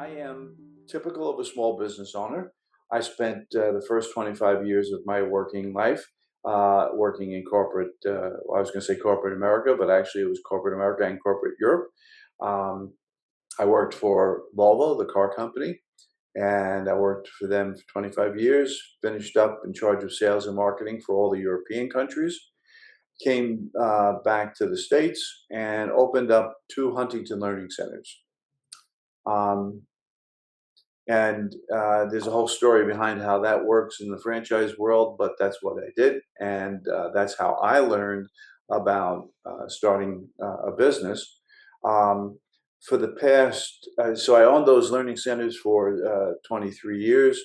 I am typical of a small business owner. I spent the first 25 years of my working life working in corporate, well, I was going to say corporate America, but actually it was corporate America and corporate Europe. Um, I worked for Volvo, the car company, and I worked for them for 25 years, finished up in charge of sales and marketing for all the European countries, came back to the States and opened up two Huntington Learning Centers. Um, And there's a whole story behind how that works in the franchise world, but that's what I did. And that's how I learned about starting a business. Um, for the past, so I owned those learning centers for 23 years.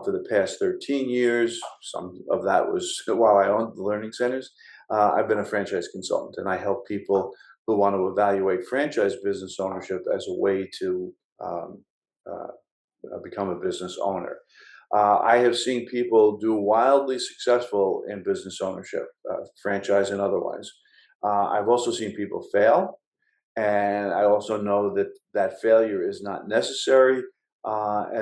For the past 13 years, some of that was while I owned the learning centers. I've been a franchise consultant, and I help people who want to evaluate franchise business ownership as a way to uh, become a business owner. I have seen people do wildly successful in business ownership, franchise and otherwise. I've also seen people fail, and I also know that that failure is not necessary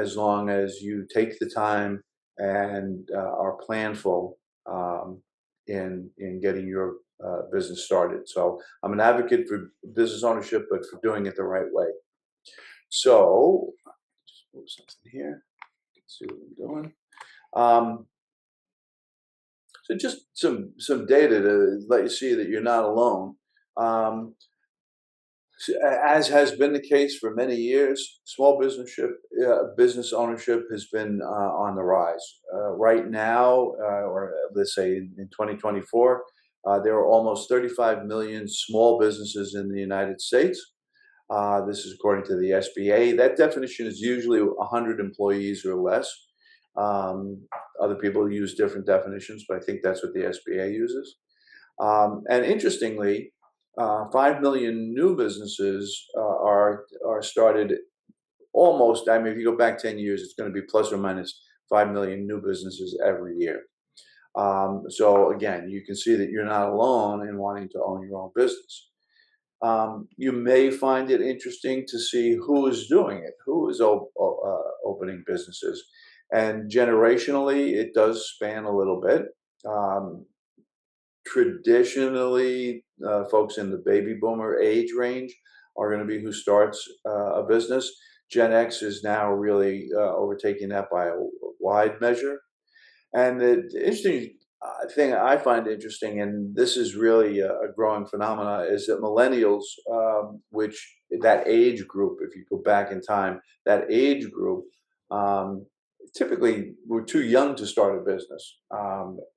as long as you take the time and are planful in getting your business started. So I'm an advocate for business ownership, but for doing it the right way. So just move something here. See what I'm doing. Um, so just some data to let you see that you're not alone. Um, as has been the case for many years, business ownership has been on the rise. Right now, or let's say in 2024, there are almost 35 million small businesses in the United States. This is according to the SBA. That definition is usually 100 employees or less. Um, Other people use different definitions, but I think that's what the SBA uses. And interestingly, 5 million new businesses are started almost. I mean, if you go back 10 years, it's going to be plus or minus 5 million new businesses every year. So again, you can see that you're not alone in wanting to own your own business. You may find it interesting to see who is doing it, who is opening businesses. And generationally, it does span a little bit. Um, Traditionally, folks in the baby boomer age range are going to be who starts a business. Gen X is now really overtaking that by a wide measure. And the interesting thing I find interesting, and this is really a growing phenomena, is that millennials, which that age group, if you go back in time, that age group um, typically were too young to start a business.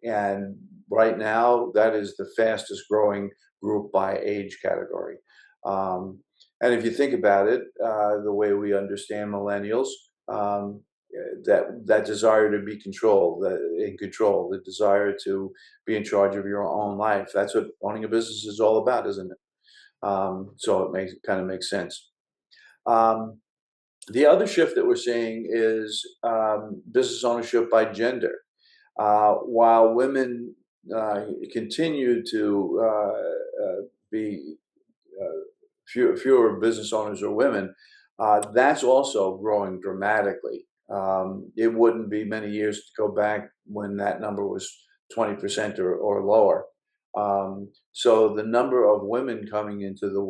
And right now, that is the fastest growing group by age category. Um, and if you think about it, the way we understand millennials, um, that desire to be in control, the desire to be in charge of your own life. That's what owning a business is all about, isn't it? So it kind of makes sense. Um, the other shift that we're seeing is business ownership by gender. While women continue to be fewer business owners are women, that's also growing dramatically. It wouldn't be many years to go back when that number was 20% or lower. So the number of women coming into the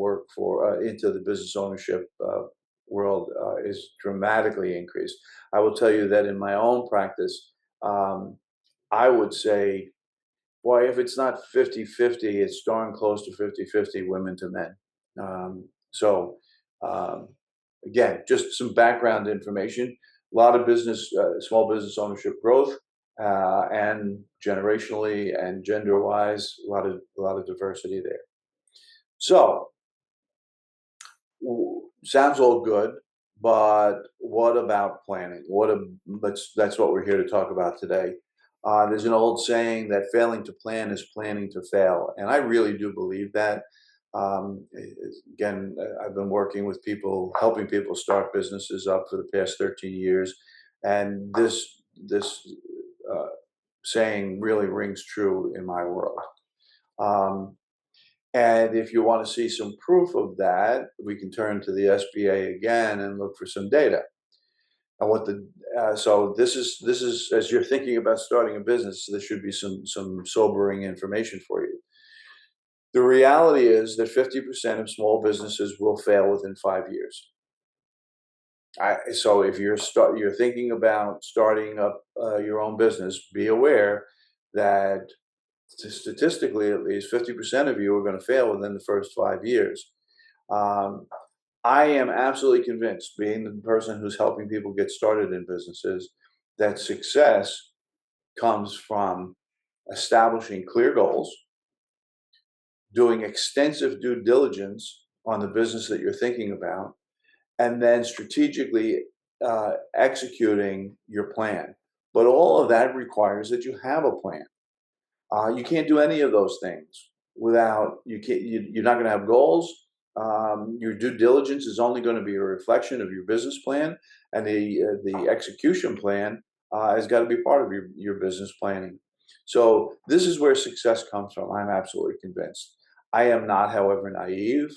into the business ownership world is dramatically increased. I will tell you that in my own practice, um, I would say, boy, if it's not 50-50, it's darn close to 50-50 women to men. So um, again, just some background information. A lot of small business ownership growth, and generationally and gender-wise, a lot of diversity there. So sounds all good, but what about planning? That's what we're here to talk about today. There's an old saying that failing to plan is planning to fail, and I really do believe that. Again, I've been working with people, helping people start businesses up for the past 13 years, and this uh, saying really rings true in my world. Um, And if you want to see some proof of that, we can turn to the SBA again and look for some data. And what the so this is as you're thinking about starting a business, there should be some sobering information for you. The reality is that 50% of small businesses will fail within 5 years. So if you're thinking about starting up your own business, be aware that statistically, at least 50% of you are going to fail within the first 5 years. Um, I am absolutely convinced, being the person who's helping people get started in businesses, that success comes from establishing clear goals, doing extensive due diligence on the business that you're thinking about, and then strategically executing your plan. But all of that requires that you have a plan. You can't do any of those things without you can't. You're not going to have goals. Your due diligence is only going to be a reflection of your business plan, and the execution plan has got to be part of your business planning. So this is where success comes from. I'm absolutely convinced. I am not, however, naive.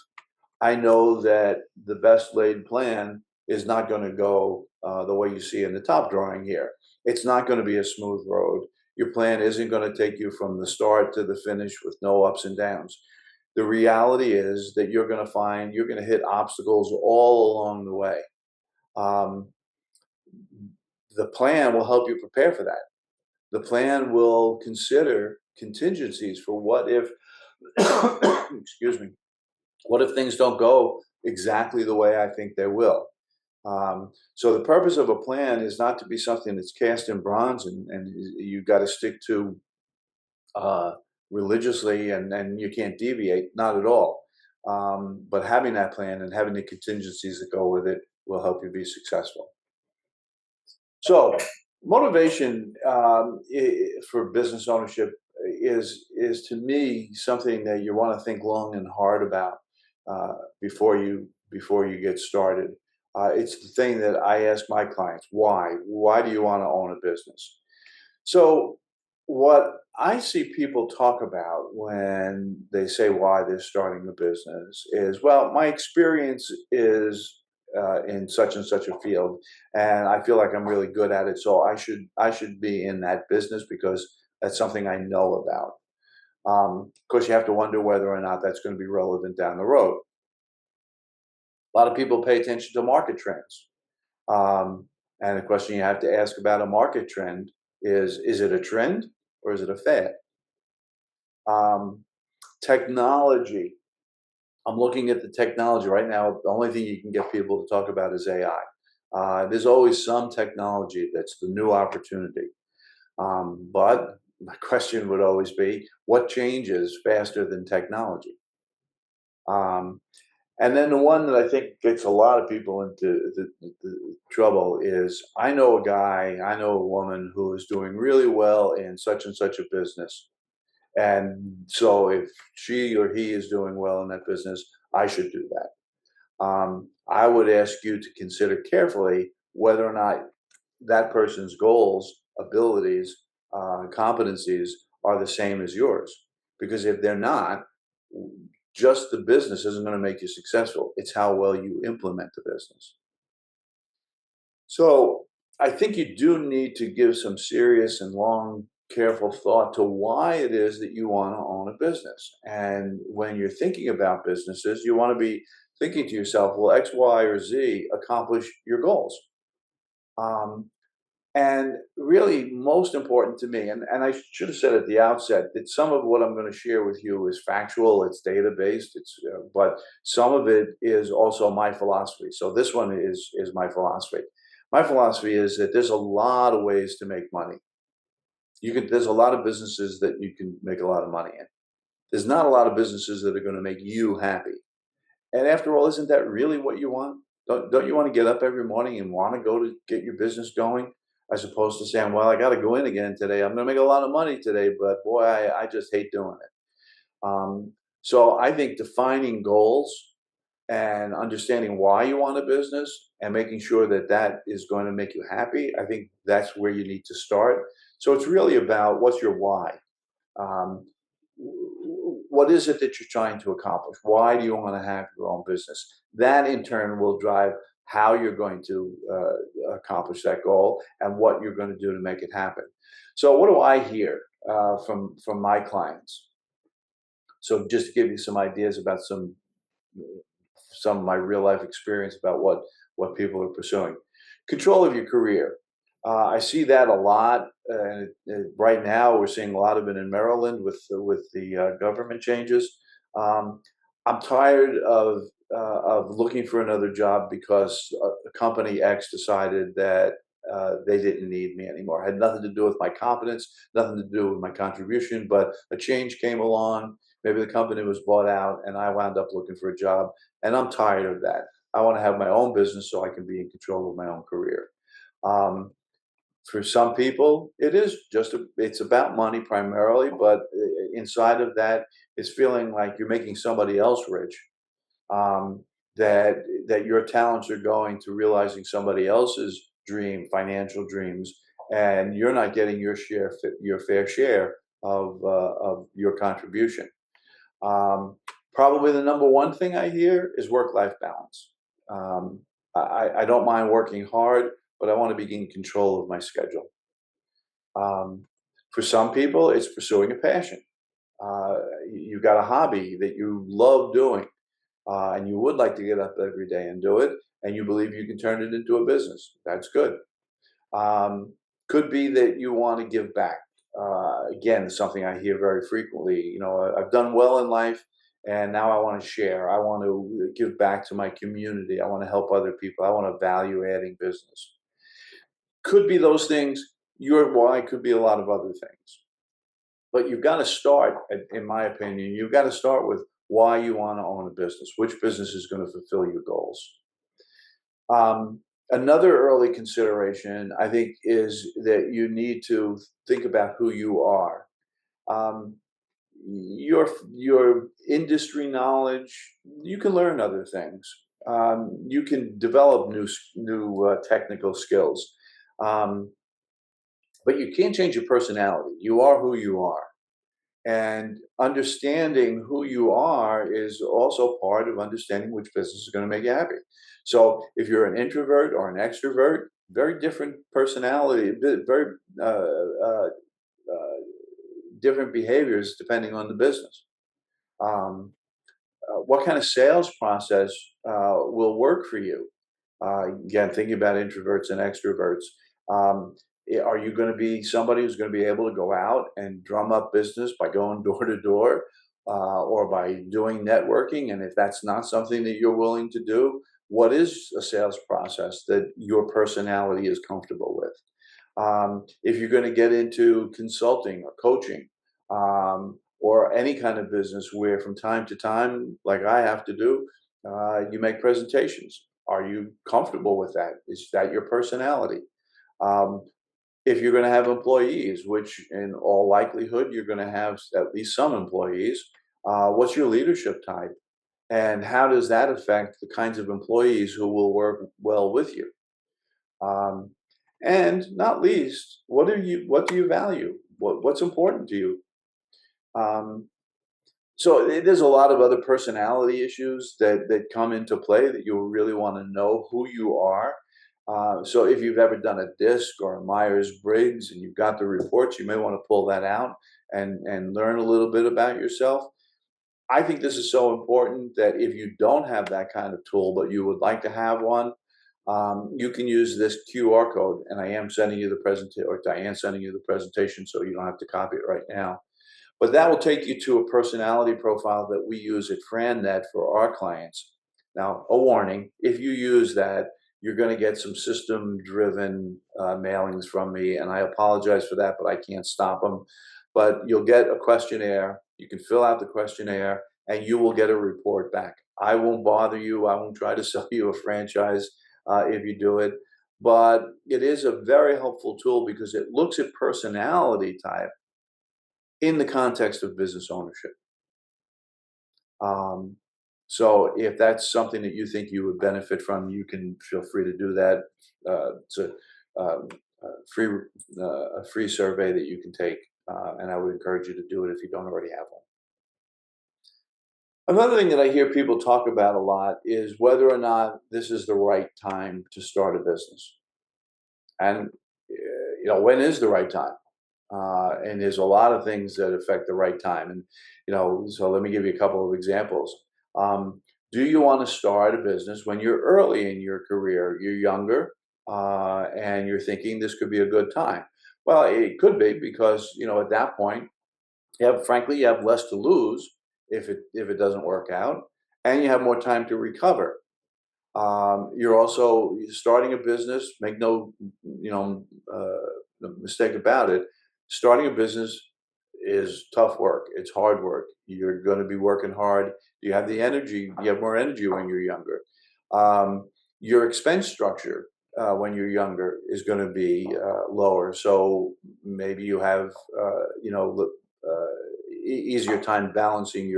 I know that the best laid plan is not going to go the way you see in the top drawing here. It's not going to be a smooth road. Your plan isn't going to take you from the start to the finish with no ups and downs. The reality is that you're going to hit obstacles all along the way. Um, the plan will help you prepare for that. The plan will consider contingencies for what if, excuse me, what if things don't go exactly the way I think they will? So the purpose of a plan is not to be something that's cast in bronze and you've got to stick to uh, religiously and you can't deviate, not at all. But having that plan and having the contingencies that go with it will help you be successful. So motivation for business ownership is to me something that you want to think long and hard about uh, before you get started. It's the thing that I ask my clients: why? Why do you want to own a business? So what I see people talk about when they say why they're starting a business is, well, my experience is in such and such a field, and I feel like I'm really good at it, so I should be in that business because that's something I know about. Of course, you have to wonder whether or not that's going to be relevant down the road. A lot of people pay attention to market trends. And the question you have to ask about a market trend is it a trend or is it a fad? Um, Technology. I'm looking at the technology right now. The only thing you can get people to talk about is AI. There's always some technology that's the new opportunity. But my question would always be, what changes faster than technology? Um, And then the one that I think gets a lot of people into the trouble is I know a woman who is doing really well in such and such a business. And so if she or he is doing well in that business, I should do that. I would ask you to consider carefully whether or not that person's goals, abilities, competencies are the same as yours. Because if they're not, just the business isn't going to make you successful. It's how well you implement the business. So I think you do need to give some serious and long, careful thought to why it is that you want to own a business. And when you're thinking about businesses, you want to be thinking to yourself, will X, Y, or Z accomplish your goals? Um, And really, most important to me, and I should have said at the outset that some of what I'm going to share with you is factual, it's data based, but some of it is also my philosophy. So this one is my philosophy. My philosophy is that there's a lot of ways to make money. There's a lot of businesses that you can make a lot of money in. There's not a lot of businesses that are going to make you happy. And after all, isn't that really what you want? Don't you want to get up every morning and want to go to get your business going, as opposed to saying, "Well, I got to go in again today. I'm going to make a lot of money today, but boy, I just hate doing it." So I think defining goals and understanding why you want a business and making sure that that is going to make you happy, I think that's where you need to start. So it's really about what's your why. Um, what is it that you're trying to accomplish? Why do you want to have your own business? That in turn will drive how you're going to accomplish that goal and what you're going to do to make it happen. So, what do I hear from my clients? So, just to give you some ideas about some of my real life experience about what people are pursuing. Control of your career. I see that a lot, and right now we're seeing a lot of it in Maryland with the government changes. Um, I'm tired of looking for another job because company X decided that they didn't need me anymore. It had nothing to do with my competence, nothing to do with my contribution, but a change came along. Maybe the company was bought out, and I wound up looking for a job, and I'm tired of that. I want to have my own business so I can be in control of my own career. Um, for some people, it's about money primarily, but inside of that, it's feeling like you're making somebody else rich. Um, that your talents are going to realizing somebody else's financial dreams, and you're not getting your fair share of your contribution. Um, Probably the number one thing I hear is work-life balance. Um, I don't mind working hard, but I want to be in control of my schedule. Um, for some people, it's pursuing a passion. Uh, you've got a hobby that you love doing, and you would like to get up every day and do it, and you believe you can turn it into a business. That's good. Um, could be that you want to give back. Again, something I hear very frequently. I've done well in life, and now I want to share. I want to give back to my community. I want to help other people. I want a value-adding business. Could be those things. Your why could be a lot of other things. But you've got to start, in my opinion, you've got to start with why you want to own a business. Which business is going to fulfill your goals? Um, Another early consideration, I think, is that you need to think about who you are. Um, your industry knowledge, you can learn other things. You can develop new technical skills, um, but you can't change your personality. You are who you are. And understanding who you are is also part of understanding which business is going to make you happy. So if you're an introvert or an extrovert, very different personality, very different behaviors depending on the business. Um, what kind of sales process will work for you? Again, thinking about introverts and extroverts. Um, are you going to be somebody who's going to be able to go out and drum up business by going door to door or by doing networking? And if that's not something that you're willing to do, what is a sales process that your personality is comfortable with? If you're going to get into consulting or coaching or any kind of business where from time to time, like I have to do, you make presentations. Are you comfortable with that? Is that your personality? Um, if you're going to have employees, which in all likelihood you're going to have at least some employees, what's your leadership type? And how does that affect the kinds of employees who will work well with you? Um, and not least, what do you value? What's important to you? Um, there's a lot of other personality issues that come into play that you really want to know who you are. So if you've ever done a DISC or a Myers-Briggs and you've got the reports, you may want to pull that out and learn a little bit about yourself. I think this is so important that if you don't have that kind of tool, but you would like to have one, you can use this QR code, and I am sending you the presentation, or Diane's sending you the presentation, so you don't have to copy it right now. But that will take you to a personality profile that we use at FranNet for our clients. Now, a warning, if you use that, you're going to get some system-driven mailings from me, and I apologize for that, but I can't stop them. But you'll get a questionnaire. You can fill out the questionnaire, and you will get a report back. I won't bother you. I won't try to sell you a franchise if you do it. But it is a very helpful tool because it looks at personality type in the context of business ownership. Um, so if that's something that you think you would benefit from, you can feel free to do that. It's um, free, a free survey that you can take, and I would encourage you to do it if you don't already have one. Another thing that I hear people talk about a lot is whether or not this is the right time to start a business. And, when is the right time? And there's a lot of things that affect the right time. And, so let me give you a couple of examples. Do you want to start a business when you're early in your career? You're younger, and you're thinking this could be a good time. Well, it could be because, at that point, frankly, you have less to lose if it doesn't work out, and you have more time to recover. You're also starting a business. Make no mistake about it. Starting a business is tough work. It's hard work. You're going to be working hard. You have the energy. You have more energy when you're younger. Your expense structure when you're younger is going to be lower. So maybe you have easier time balancing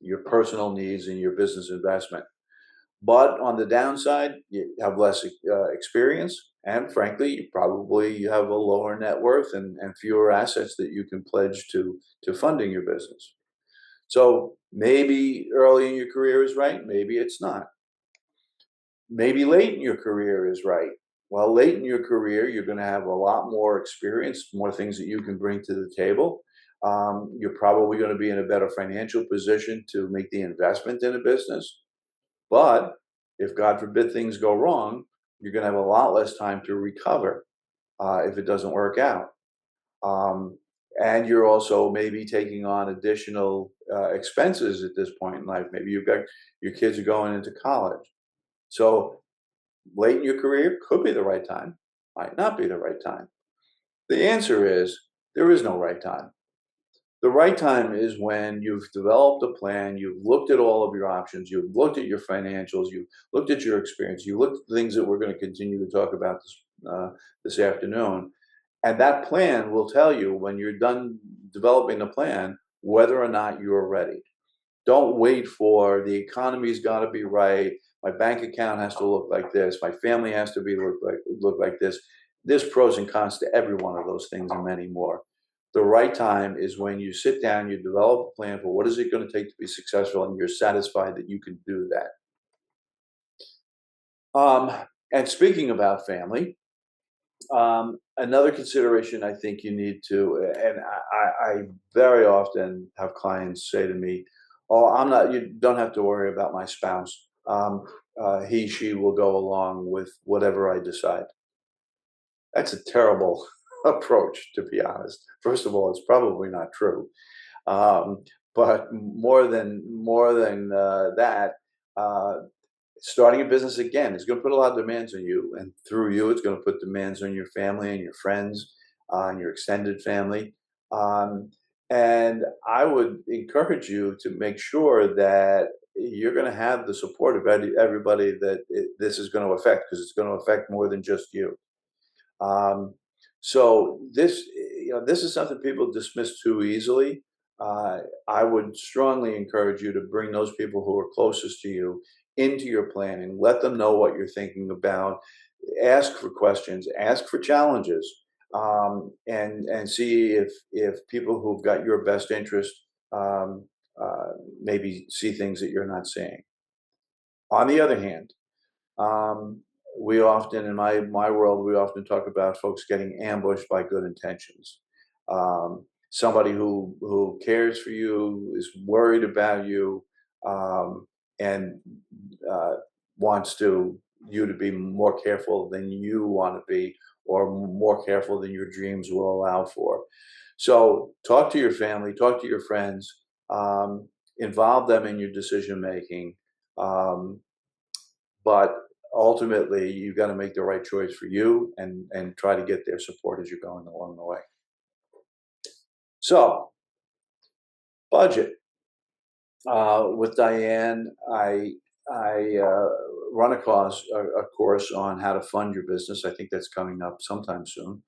your personal needs and your business investment. But on the downside, you have less experience, and frankly, you have a lower net worth and fewer assets that you can pledge to funding your business. So maybe early in your career is right, maybe it's not. Maybe late in your career is right. Well, late in your career, you're going to have a lot more experience, more things that you can bring to the table. You're probably going to be in a better financial position to make the investment in a business. But if, God forbid, things go wrong, you're going to have a lot less time to recover if it doesn't work out. Um, and you're also maybe taking on additional expenses at this point in life. Maybe you've got your kids are going into college. So late in your career could be the right time, might not be the right time. The answer is there is no right time. The right time is when you've developed a plan, you've looked at all of your options, you've looked at your financials, you've looked at your experience, you looked at the things that we're going to continue to talk about this afternoon. And that plan will tell you when you're done developing the plan whether or not you're ready. Don't wait for the economy's got to be right. My bank account has to look like this. My family has to be look like this. There's pros and cons to every one of those things and many more. The right time is when you sit down, you develop a plan for what is it going to take to be successful, and you're satisfied that you can do that. Um, and speaking about family, another consideration I think you need to, and I very often have clients say to me, "Oh, I'm not. You don't have to worry about my spouse. She will go along with whatever I decide." That's a terrible approach, to be honest. First of all, it's probably not true. Um, but more than that, uh, starting a business again is going to put a lot of demands on you, and through you, it's going to put demands on your family and your friends and your extended family. Um, and I would encourage you to make sure that you're going to have the support of everybody that this is going to affect, because it's going to affect more than just you. Um, so this is something people dismiss too easily. I would strongly encourage you to bring those people who are closest to you into your planning. Let them know what you're thinking about. Ask for questions. Ask for challenges, and see if people who've got your best interest um, maybe see things that you're not seeing. On the other hand, um, we often, in my world, we often talk about folks getting ambushed by good intentions. Somebody who cares for you, is worried about you, um, and uh, wants you to be more careful than you want to be, or more careful than your dreams will allow for. So talk to your family, talk to your friends, involve them in your decision making. Um, but ultimately, you've got to make the right choice for you, and try to get their support as you're going along the way. So, budget. With Diane, I run a course on how to fund your business. I think that's coming up sometime soon.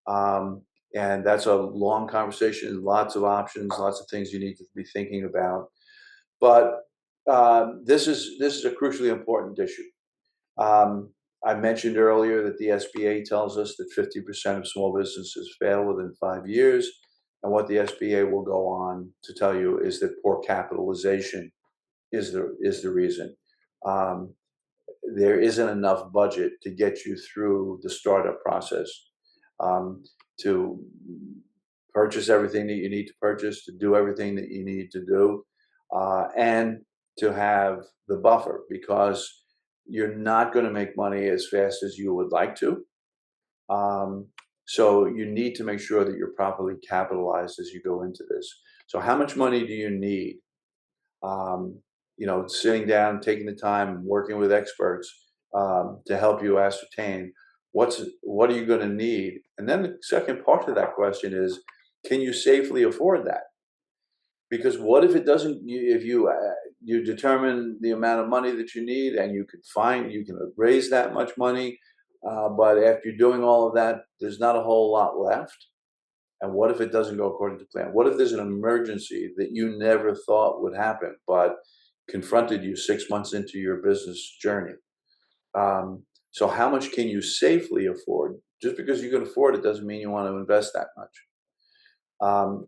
Um, and that's a long conversation, lots of options, lots of things you need to be thinking about. But this is a crucially important issue. Um, I mentioned earlier that the SBA tells us that 50% of small businesses fail within 5 years. And what the SBA will go on to tell you is that poor capitalization is the reason. Um, there isn't enough budget to get you through the startup process, um, to purchase everything that you need to purchase, to do everything that you need to do, and to have the buffer, because you're not going to make money as fast as you would like to. Um, so you need to make sure that you're properly capitalized as you go into this. So how much money do you need? um, Sitting down, taking the time, working with experts to help you ascertain what are you going to need. And then the second part of that question is, can you safely afford that? Because what if it doesn't? If you determine the amount of money that you need, and you can raise that much money, but after you're doing all of that, there's not a whole lot left. And what if it doesn't go according to plan? What if there's an emergency that you never thought would happen, but confronted you 6 months into your business journey? So how much can you safely afford? Just because you can afford it doesn't mean you want to invest that much.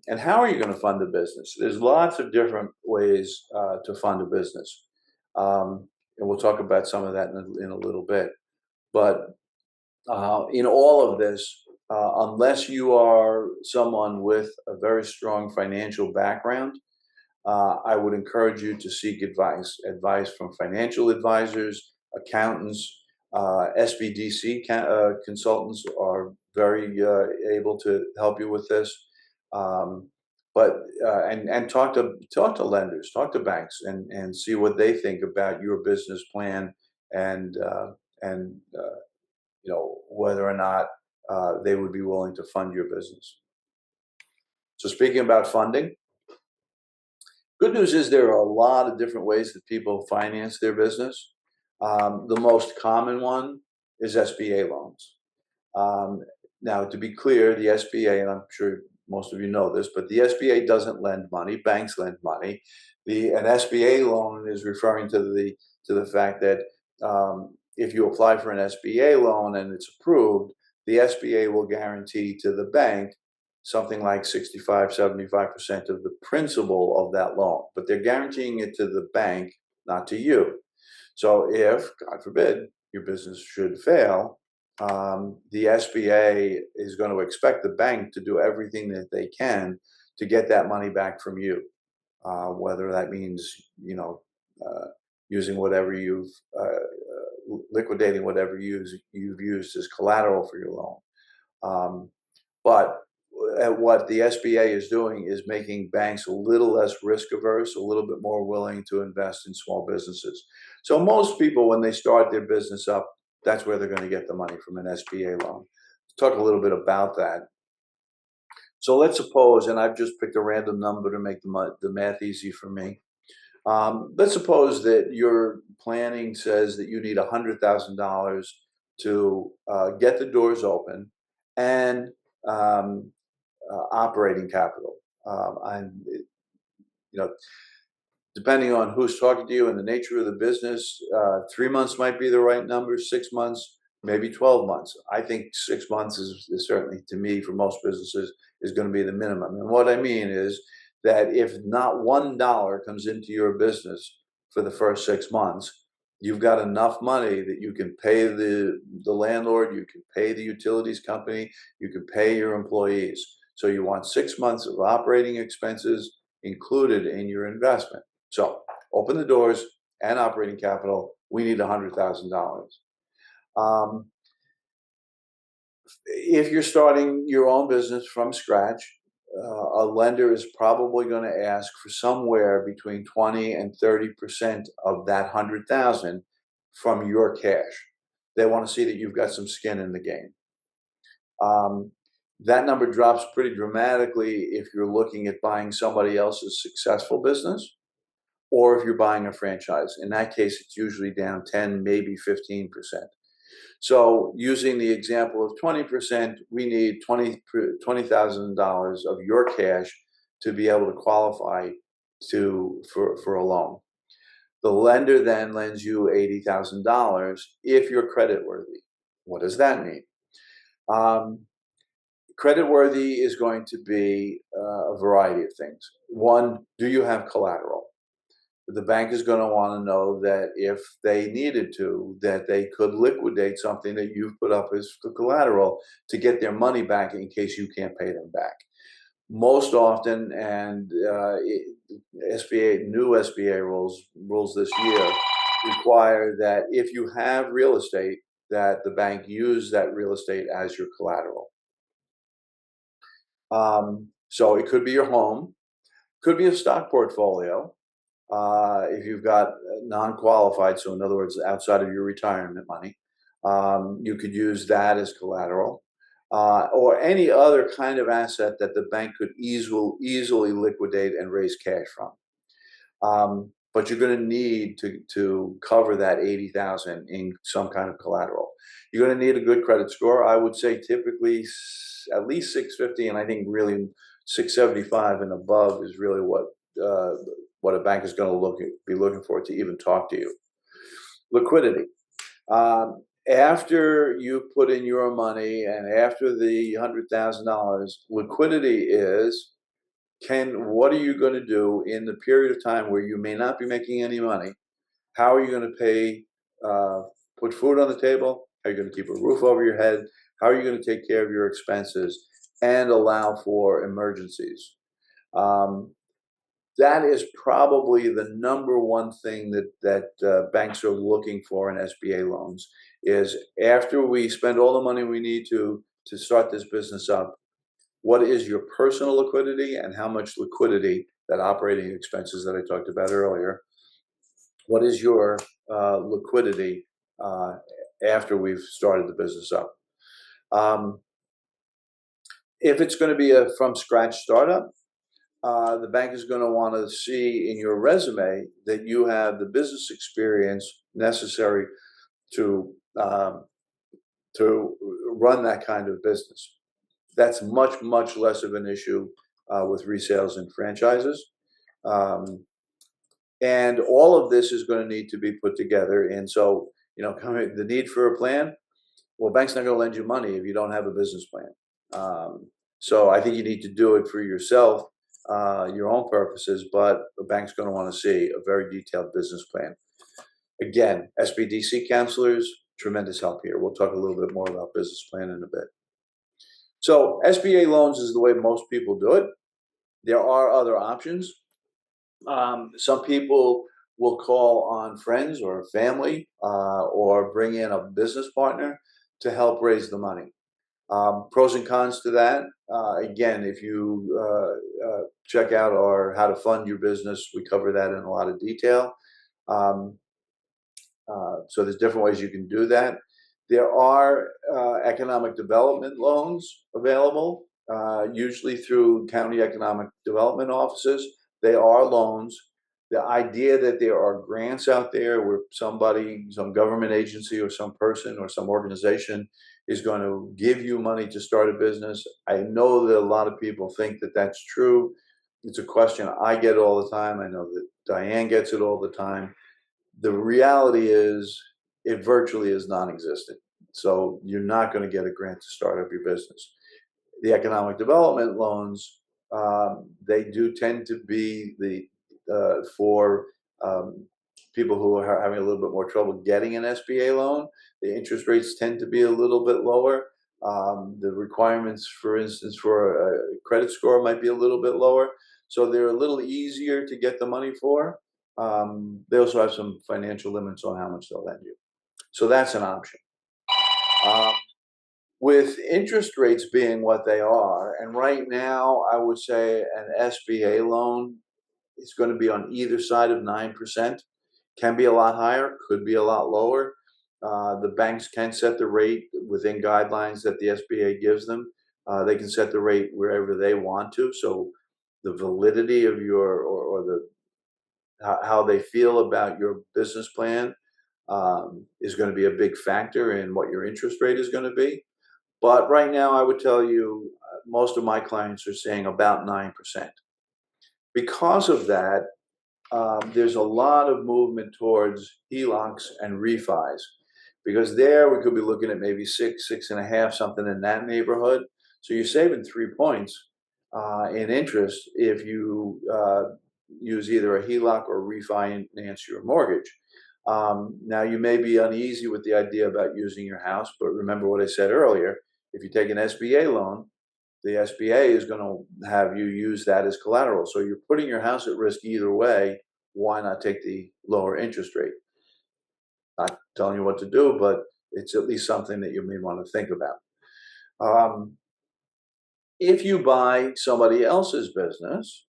And how are you going to fund a business? There's lots of different ways to fund a business. And we'll talk about some of that in a little bit. But in all of this, unless you are someone with a very strong financial background, I would encourage you to seek advice from financial advisors, accountants. SBDC consultants are very able to help you with this. Um, but and talk to lenders, talk to banks, and see what they think about your business plan, and and whether or not they would be willing to fund your business. So speaking about funding, good news is there are a lot of different ways that people finance their business. The most common one is SBA loans. Um, Now, to be clear, the SBA, and I'm sure most of you know this, but the SBA doesn't lend money. Banks lend money. An SBA loan is referring to the fact that if you apply for an SBA loan and it's approved, the SBA will guarantee to the bank something like 65-75% of the principal of that loan, but they're guaranteeing it to the bank, not to you. So if, God forbid, your business should fail, the SBA is going to expect the bank to do everything that they can to get that money back from you, whether that means uh, using whatever liquidating whatever you've used as collateral for your loan. But what the SBA is doing is making banks a little less risk averse, a little bit more willing to invest in small businesses. So most people, when they start their business up, that's where they're going to get the money, from an SBA loan. Let's talk a little bit about that. So let's suppose, and I've just picked a random number to make the math easy for me. Let's suppose that your planning says that you need $100,000 to get the doors open, and um, operating capital. And depending on who's talking to you and the nature of the business, 3 months might be the right number. 6 months, maybe 12 months. I think 6 months is certainly, to me, for most businesses, is going to be the minimum. And what I mean is that if not $1 comes into your business for the first 6 months, you've got enough money that you can pay the landlord, you can pay the utilities company, you can pay your employees. So you want 6 months of operating expenses included in your investment. So open the doors and operating capital. We need $100,000. Um, if you're starting your own business from scratch, a lender is probably going to ask for somewhere between 20 and 30% of that 100,000 from your cash. They want to see that you've got some skin in the game. That number drops pretty dramatically if you're looking at buying somebody else's successful business, or if you're buying a franchise. In that case, it's usually down 10, maybe 15%. So using the example of 20%, we need $20,000 of your cash to be able to qualify for a loan. The lender then lends you $80,000 if you're creditworthy. What does that mean? Creditworthy is going to be a variety of things. One, do you have collateral? The bank is going to want to know that if they needed to, that they could liquidate something that you've put up as the collateral to get their money back in case you can't pay them back. Most often, and new SBA rules this year require that if you have real estate, that the bank use that real estate as your collateral. So it could be your home, could be a stock portfolio. If you've got non-qualified, so in other words, outside of your retirement money, you could use that as collateral, or any other kind of asset that the bank could easily liquidate and raise cash from. But you're going to need to cover that 80,000 in some kind of collateral. You're going to need a good credit score. I would say typically at least 650, and I think really 675 and above is really what a bank is going to be looking for to even talk to you. Liquidity. After you put in your money and after the $100,000, liquidity is what are you going to do in the period of time where you may not be making any money? How are you going to pay, put food on the table? How are you going to keep a roof over your head? How are you going to take care of your expenses and allow for emergencies? That is probably the number one thing that banks are looking for in SBA loans is after we spend all the money we need to start this business up, what is your personal liquidity and how much liquidity, that operating expenses that I talked about earlier, what is your liquidity after we've started the business up? If it's going to be a from scratch startup, the bank is going to want to see in your resume that you have the business experience necessary to run that kind of business. That's much less of an issue with resales and franchises. And all of this is going to need to be put together. And so, the need for a plan, well, bank's not going to lend you money if you don't have a business plan. So I think you need to do it for yourself, your own purposes, but the bank's going to want to see a very detailed business plan. Again, SBDC counselors, tremendous help here. We'll talk a little bit more about business plan in a bit. So SBA loans is the way most people do it. There are other options. Some people will call on friends or family or bring in a business partner to help raise the money. Pros and cons to that. Again, if you check out our How to Fund Your Business, we cover that in a lot of detail. So there's different ways you can do that. There are economic development loans available, usually through county economic development offices. They are loans. The idea that there are grants out there where somebody, some government agency or some person or some organization is going to give you money to start a business. I know that a lot of people think that that's true. It's a question I get all the time. I know that Diane gets it all the time. The reality is it virtually is non-existent. So you're not going to get a grant to start up your business. The economic development loans, they do tend to be for people who are having a little bit more trouble getting an SBA loan. The interest rates tend to be a little bit lower. The requirements, for instance, for a credit score might be a little bit lower. So they're a little easier to get the money for. They also have some financial limits on how much they'll lend you. So that's an option. With interest rates being what they are, and right now I would say an SBA loan is going to be on either side of 9%. Can be a lot higher, could be a lot lower. The banks can set the rate within guidelines that the SBA gives them. They can set the rate wherever they want to. So the validity of your or the how they feel about your business plan is going to be a big factor in what your interest rate is going to be. But right now, I would tell you, most of my clients are saying about 9%. Because of that, there's a lot of movement towards HELOCs and refis. Because there we could be looking at maybe 6.5, something in that neighborhood. So you're saving 3 points in interest if you use either a HELOC or refinance your mortgage. Now, you may be uneasy with the idea about using your house, but remember what I said earlier. If you take an SBA loan, the SBA is going to have you use that as collateral. So you're putting your house at risk either way. Why not take the lower interest rate? Not telling you what to do, but it's at least something that you may want to think about. If you buy somebody else's business,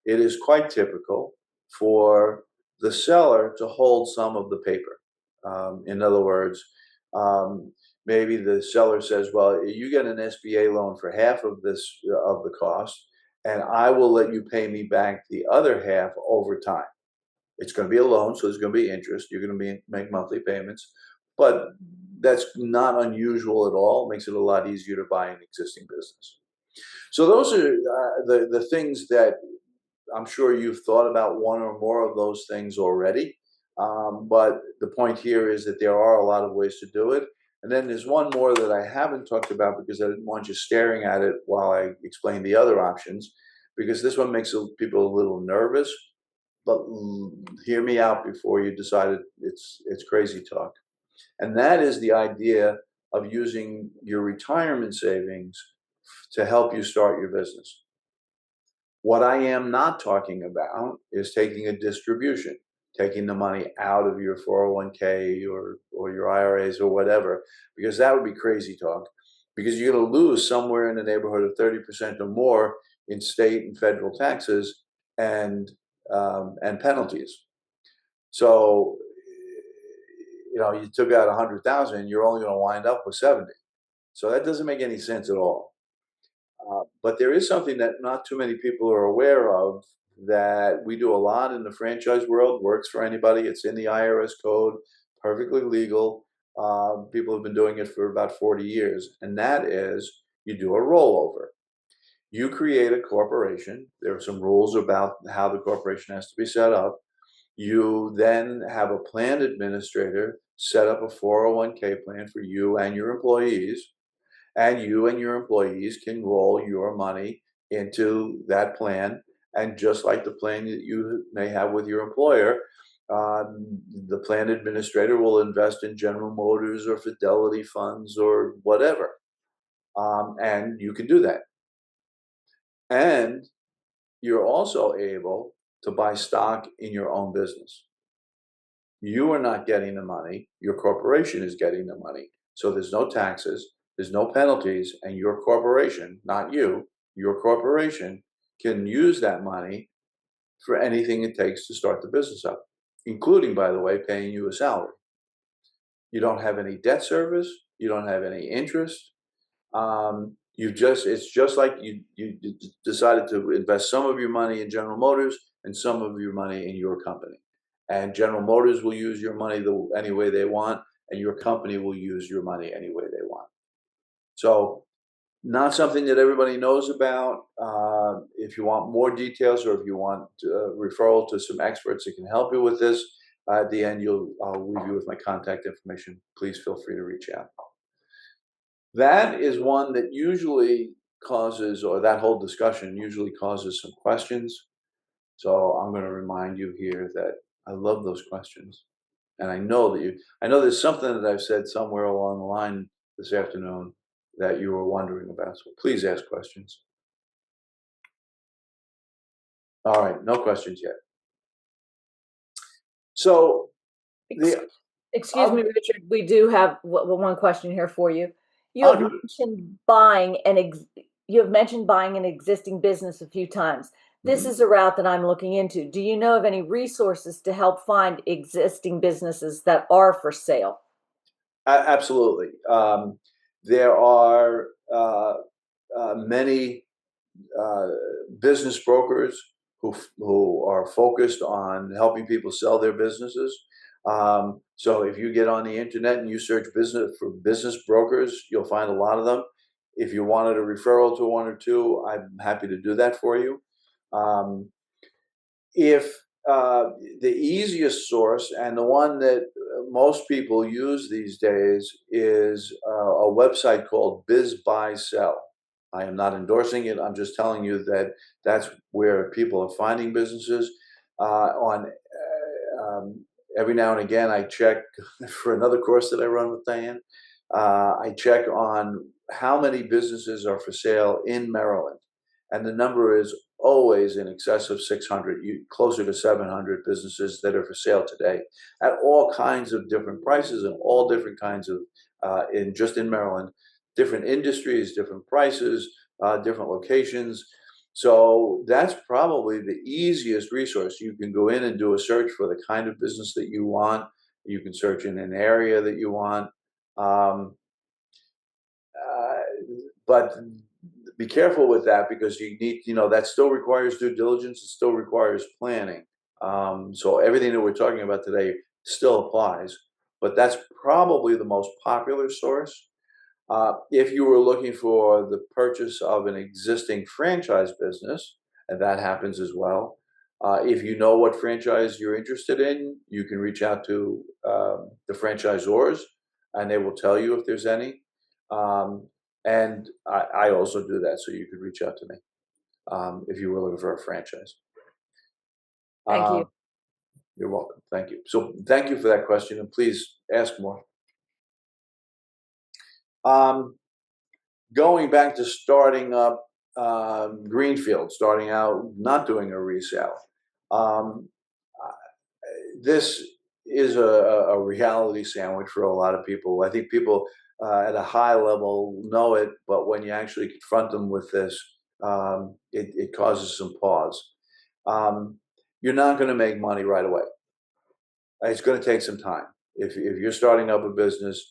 it is quite typical for the seller to hold some of the paper. In other words, maybe the seller says, well, you get an SBA loan for half of this of the cost, and I will let you pay me back the other half over time. It's going to be a loan, so there's going to be interest. You're going to make monthly payments, but that's not unusual at all. It makes it a lot easier to buy an existing business. So those are the things that I'm sure you've thought about one or more of those things already. But the point here is that there are a lot of ways to do it. And then there's one more that I haven't talked about because I didn't want you staring at it while I explain the other options, because this one makes people a little nervous. But hear me out before you decide it's crazy talk. And that is the idea of using your retirement savings to help you start your business. What I am not talking about is taking a distribution, taking the money out of your 401k or your IRAs or whatever, because that would be crazy talk, because you're going to lose somewhere in the neighborhood of 30% or more in state and federal taxes and penalties. So, you took out 100,000, you're only going to wind up with 70. So that doesn't make any sense at all. But there is something that not too many people are aware of that we do a lot in the franchise world, works for anybody. It's in the IRS code, perfectly legal. People have been doing it for about 40 years. And that is, you do a rollover. You create a corporation. There are some rules about how the corporation has to be set up. You then have a plan administrator set up a 401k plan for you and your employees. And you and your employees can roll your money into that plan. And just like the plan that you may have with your employer, the plan administrator will invest in General Motors or Fidelity funds or whatever. And you can do that. And you're also able to buy stock in your own business. You are not getting the money. Your corporation is getting the money. So there's no taxes. There's no penalties, and your corporation, not you, your corporation can use that money for anything it takes to start the business up, including, by the way, paying you a salary. You don't have any debt service. You don't have any interest. It's just like you decided to invest some of your money in General Motors and some of your money in your company. And General Motors will use your money any way they want, and your company will use your money any way they want. So, not something that everybody knows about. If you want more details, or if you want a referral to some experts that can help you with this, at the end, I'll leave you with my contact information. Please feel free to reach out. That is one that usually causes, or that whole discussion usually causes some questions. So I'm going to remind you here that I love those questions. And I know there's something that I've said somewhere along the line this afternoon that you were wondering about. So please ask questions. All right, no questions yet. So excuse me, Richard, we do have one question here for you. You have mentioned buying an existing business a few times. This is a route that I'm looking into. Do you know of any resources to help find existing businesses that are for sale? Absolutely. There are many business brokers who are focused on helping people sell their businesses. So if you get on the internet and you search business brokers, you'll find a lot of them. If you wanted a referral to one or two, I'm happy to do that for you. If the easiest source, and the one that most people use these days, is a website called Biz Buy Sell. I am not endorsing it. I'm just telling you that that's where people are finding businesses. on every now and again, I check for another course that I run with Diane. I check on how many businesses are for sale in Maryland, and the number is always in excess of 600, closer to 700 businesses that are for sale today at all kinds of different prices and all different kinds of in Maryland, different industries, different prices, different locations. So that's probably the easiest resource. You can go in and do a search for the kind of business that you want. You can search in an area that you want. Um, uh, but be careful with that, because you need, that still requires due diligence. It still requires planning. So everything that we're talking about today still applies, but that's probably the most popular source. If you were looking for the purchase of an existing franchise business, and that happens as well, if you know what franchise you're interested in, you can reach out to the franchisors, and they will tell you if there's any. Um, and I also do that, so you could reach out to me if you were looking for a franchise. Thank you. You're welcome. Thank you. So thank you for that question, and please ask more. Going back to starting up greenfield, starting out not doing a resale. Um, this is a reality sandwich for a lot of people. I think people at a high level know it, but when you actually confront them with this, it causes some pause. You're not going to make money right away. It's going to take some time. If you're starting up a business,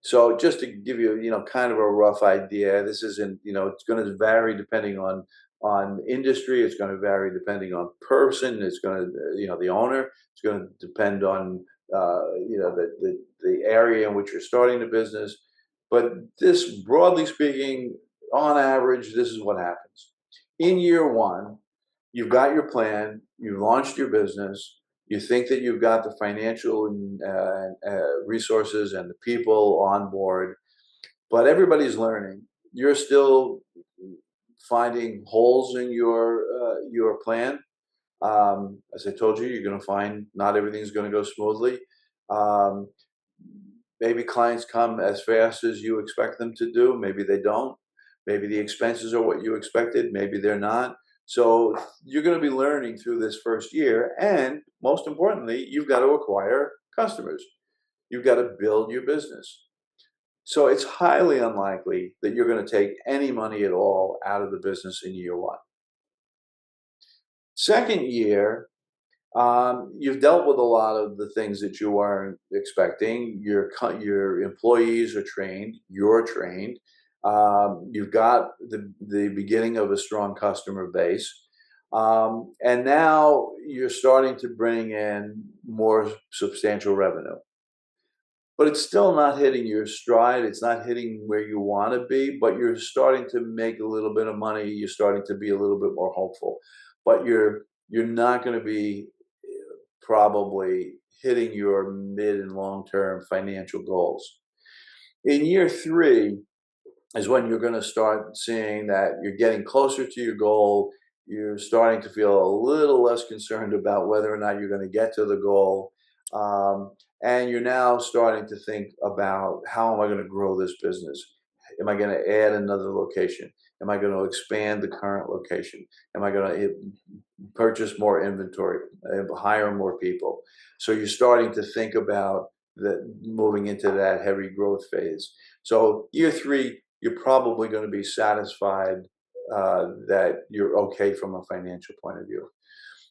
so just to give you, kind of a rough idea, this isn't, it's going to vary depending on industry. It's going to vary depending on person. It's going to, the owner. It's going to depend on, the area in which you're starting the business. But this, broadly speaking, on average, this is what happens. In year one, you've got your plan. You've launched your business. You think that you've got the financial resources and the people on board, but everybody's learning. You're still finding holes in your plan. As I told you, you're going to find not everything's going to go smoothly. Um, Maybe clients come as fast as you expect them to do. Maybe they don't. Maybe the expenses are what you expected. Maybe they're not. So you're going to be learning through this first year. And most importantly, you've got to acquire customers. You've got to build your business. So it's highly unlikely that you're going to take any money at all out of the business in year one. Second year, you've dealt with a lot of the things that you weren't expecting. Your employees are trained. You're trained. You've got the beginning of a strong customer base. And now you're starting to bring in more substantial revenue. But it's still not hitting your stride. It's not hitting where you want to be, but you're starting to make a little bit of money. You're starting to be a little bit more hopeful. But you're not going to be probably hitting your mid and long-term financial goals. In year three is when you're going to start seeing that you're getting closer to your goal. You're starting to feel a little less concerned about whether or not you're going to get to the goal. And you're now starting to think about, how am I going to grow this business? Am I going to add another location? Am I going to expand the current location? Am I going to purchase more inventory, hire more people? So you're starting to think about moving into that heavy growth phase. So year three, you're probably going to be satisfied that you're okay from a financial point of view.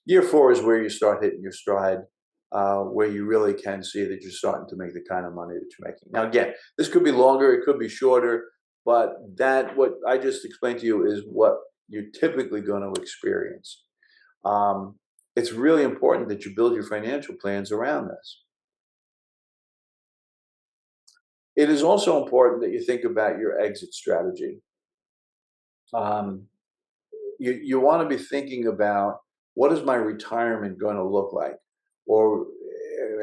Year four is where you start hitting your stride, where you really can see that you're starting to make the kind of money that you're making. Now, again, this could be longer, it could be shorter, but what I just explained to you is what you're typically going to experience. It's really important that you build your financial plans around this. It is also important that you think about your exit strategy. Um, you want to be thinking about, what is my retirement going to look like? Or,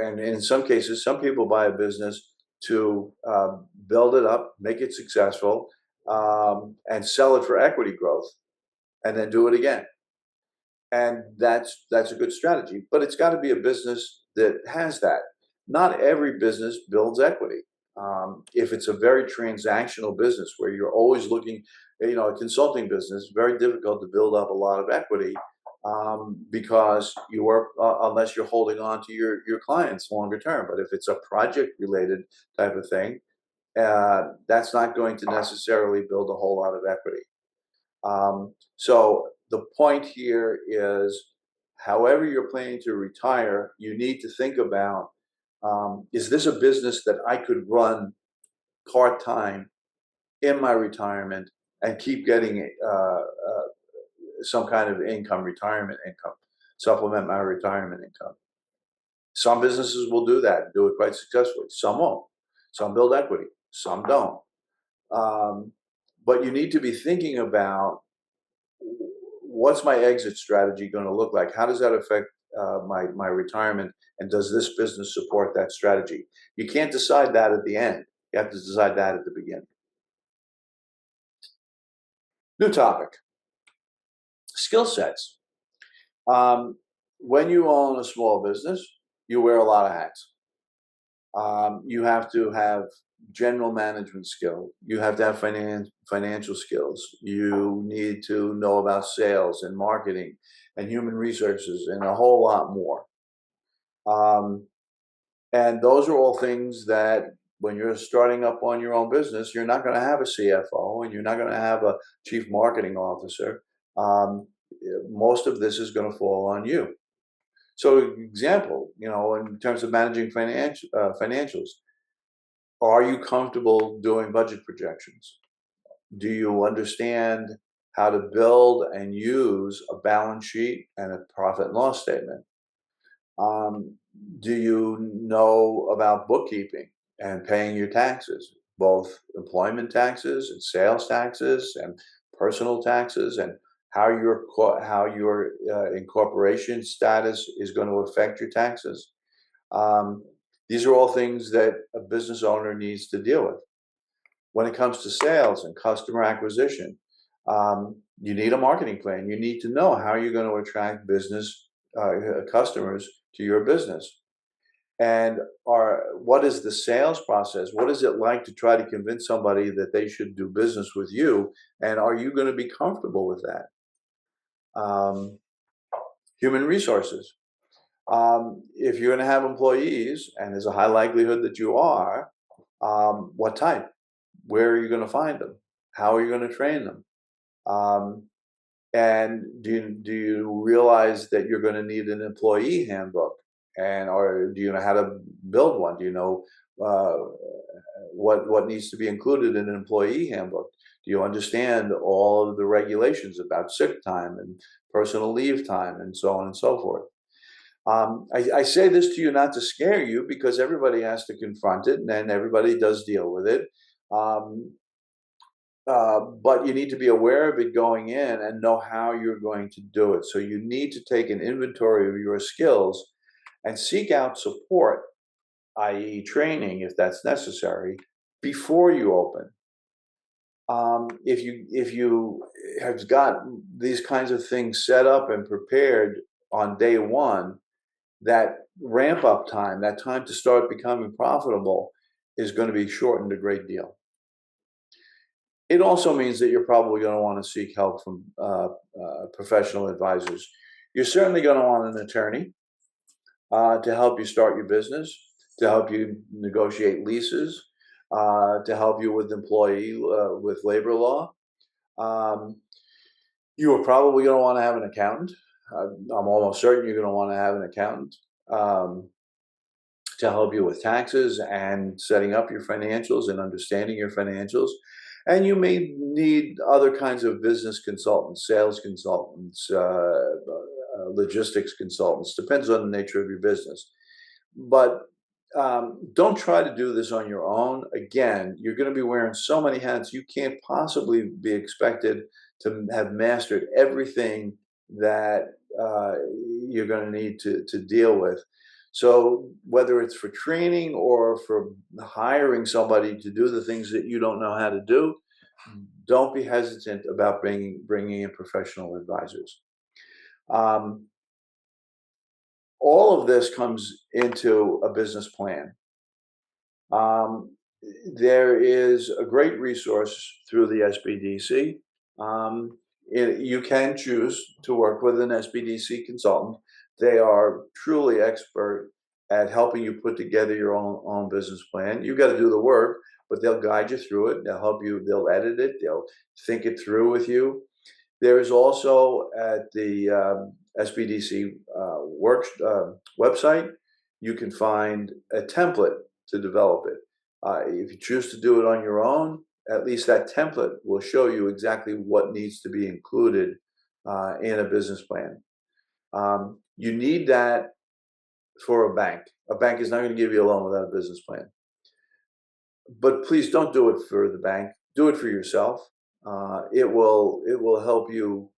and in some cases, some people buy a business to build it up, make it successful, and sell it for equity growth, and then do it again. And that's a good strategy. But it's got to be a business that has that. Not every business builds equity. If it's a very transactional business where you're always looking, a consulting business, very difficult to build up a lot of equity because you work unless you're holding on to your clients longer term. But if it's a project related type of thing, that's not going to necessarily build a whole lot of equity. So the point here is, however you're planning to retire, you need to think about, is this a business that I could run part-time in my retirement and keep getting some kind of income, retirement income, supplement my retirement income? Some businesses will do that, do it quite successfully. Some won't. Some build equity, some don't. But you need to be thinking about, what's my exit strategy going to look like? How does that affect my retirement? And does this business support that strategy? You can't decide that at the end. You have to decide that at the beginning. New topic: skill sets. When you own a small business, you wear a lot of hats. You have to have general management skill. You have to have financial skills. You need to know about sales and marketing and human resources and a whole lot more. And those are all things that when you're starting up on your own business, you're not going to have a CFO and you're not going to have a chief marketing officer. Most of this is going to fall on you. So, example, in terms of managing financials, are you comfortable doing budget projections? Do you understand how to build and use a balance sheet and a profit and loss statement? Do you know about bookkeeping and paying your taxes, both employment taxes and sales taxes and personal taxes, and how your incorporation status is going to affect your taxes? These are all things that a business owner needs to deal with. When it comes to sales and customer acquisition, you need a marketing plan. You need to know how you're going to attract business customers to your business. And what is the sales process? What is it like to try to convince somebody that they should do business with you? And are you going to be comfortable with that? Human resources. If you're going to have employees, and there's a high likelihood that you are, what type? Where are you going to find them? How are you going to train them? And do you realize that you're going to need an employee handbook? Or do you know how to build one? Do you know what needs to be included in an employee handbook? Do you understand all of the regulations about sick time and personal leave time and so on and so forth? I say this to you not to scare you, because everybody has to confront it and everybody does deal with it. But you need to be aware of it going in and know how you're going to do it. So you need to take an inventory of your skills and seek out support, i.e. training if that's necessary, before you open. If you have got these kinds of things set up and prepared on day one, that ramp up time, that time to start becoming profitable, is going to be shortened a great deal. It also means that you're probably going to want to seek help from professional advisors. You're certainly going to want an attorney to help you start your business, to help you negotiate leases, to help you with with labor law. You are probably going to want to have an accountant. I'm almost certain you're going to want to have an accountant to help you with taxes and setting up your financials and understanding your financials. And you may need other kinds of business consultants, sales consultants, logistics consultants, depends on the nature of your business. But don't try to do this on your own. Again, you're going to be wearing so many hats, you can't possibly be expected to have mastered everything that you're going to need to deal with. So whether it's for training or for hiring somebody to do the things that you don't know how to do, don't be hesitant about bringing in professional advisors. Um, all of this comes into a business plan. Um, there is a great resource through the SBDC. You can choose to work with an SBDC consultant. They are truly expert at helping you put together your own business plan. You've got to do the work, but they'll guide you through it. They'll help you. They'll edit it. They'll think it through with you. There is also at the SBDC website, you can find a template to develop it. If you choose to do it on your own, at least that template will show you exactly what needs to be included in a business plan. You need that for a bank. A bank is not going to give you a loan without a business plan. But please don't do it for the bank. Do it for yourself. It will help you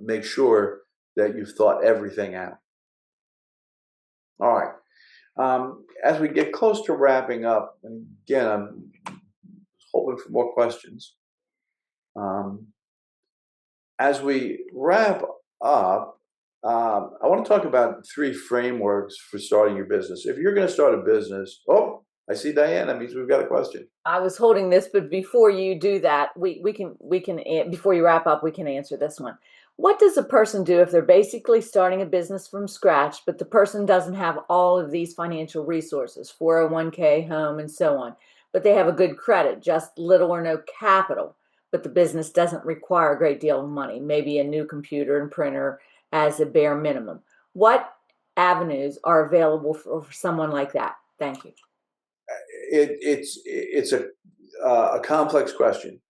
make sure that you've thought everything out. All right. As we get close to wrapping up, and again, I'm hoping for more questions. As we wrap up, I want to talk about 3 frameworks for starting your business. If you're going to start a business, oh, I see Diane. That means we've got a question. I was holding this, but before you do that, we can before you wrap up, we can answer this one. What does a person do if they're basically starting a business from scratch, but the person doesn't have all of these financial resources, 401k, home, and so on, but they have a good credit, just little or no capital, but the business doesn't require a great deal of money, maybe a new computer and printer as a bare minimum. What avenues are available for someone like that? Thank you. It's a complex question.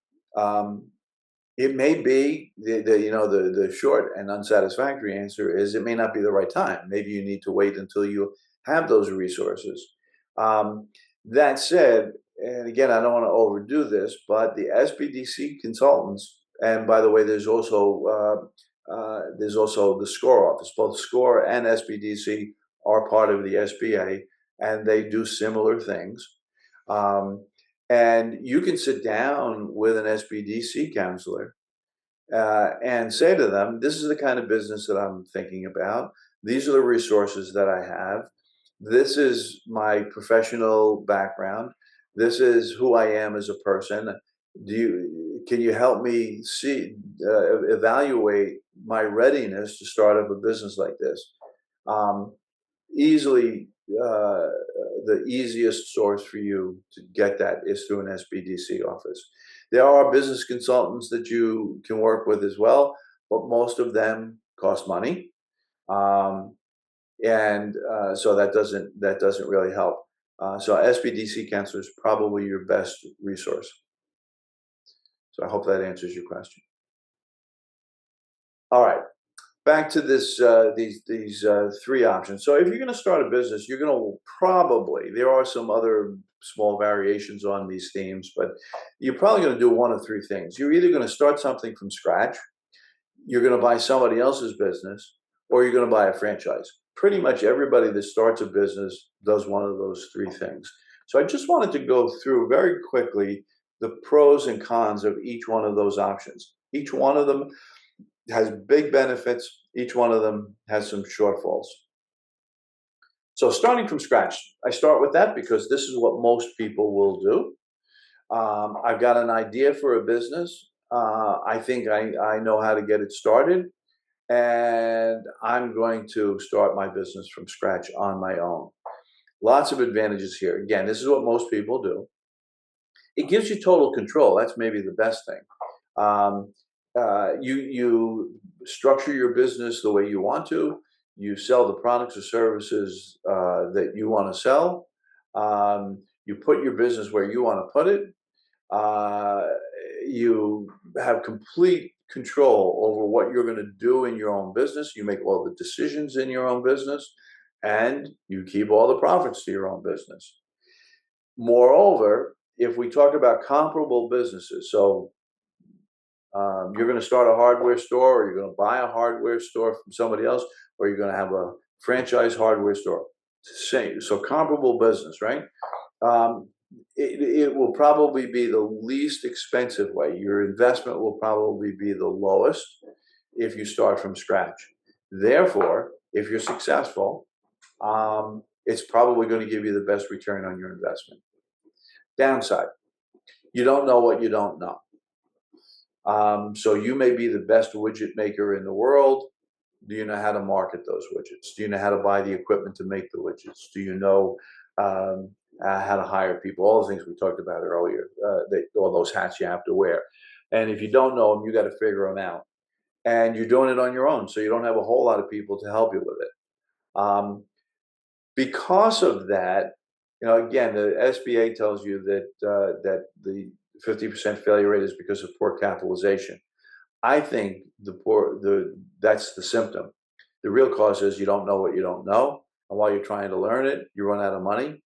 It may be the short and unsatisfactory answer is it may not be the right time. Maybe you need to wait until you have those resources. That said, and again, I don't want to overdo this, but the SBDC consultants, and by the way, there's also the SCORE office. Both SCORE and SBDC are part of the SBA, and they do similar things. And you can sit down with an SBDC counselor and say to them, this is the kind of business that I'm thinking about. These are the resources that I have. This is my professional background. This is who I am as a person. Can you help me evaluate my readiness to start up a business like this? Easily, the easiest source for you to get that is through an SBDC office. There are business consultants that you can work with as well, but most of them cost money, so that doesn't really help. So SBDC counselor is probably your best resource. So I hope that answers your question. All right. Back to these 3 options. So if you're going to start a business, you're going to probably, there are some other small variations on these themes, but you're probably going to do one of 3 things. You're either going to start something from scratch, you're going to buy somebody else's business, or you're going to buy a franchise. Pretty much everybody that starts a business does one of those 3 things. So I just wanted to go through very quickly the pros and cons of each one of those options. Each one of them has big benefits. Each one of them has some shortfalls. So starting from scratch, I start with that because this is what most people will do. I've got an idea for a business. I think I know how to get it started, and I'm going to start my business from scratch on my own. Lots of advantages here. Again, this is what most people do. It gives you total control. That's maybe the best thing. You structure your business the way you want to. You sell the products or services that you want to sell. You put your business where you want to put it. You have complete control over what you're going to do in your own business. You make all the decisions in your own business, and you keep all the profits to your own business. Moreover, if we talk about comparable businesses, so you're going to start a hardware store, or you're going to buy a hardware store from somebody else, or you're going to have a franchise hardware store. Same, so comparable business, right? It will probably be the least expensive way. Your investment will probably be the lowest. if you start from scratch. Therefore, if you're successful, it's probably going to give you the best return on your investment. Downside, you don't know what you don't know. So you may be the best widget maker in the world. Do you know how to market those widgets? Do you know how to buy the equipment to make the widgets? Do you know how to hire people? All the things we talked about earlier, all those hats you have to wear. And if you don't know them, you got to figure them out. And you're doing it on your own, so you don't have a whole lot of people to help you with it. Because of that, again, the SBA tells you that the 50% failure rate is because of poor capitalization. I think that's the symptom. The real cause is you don't know what you don't know, and while you're trying to learn it, you run out of money,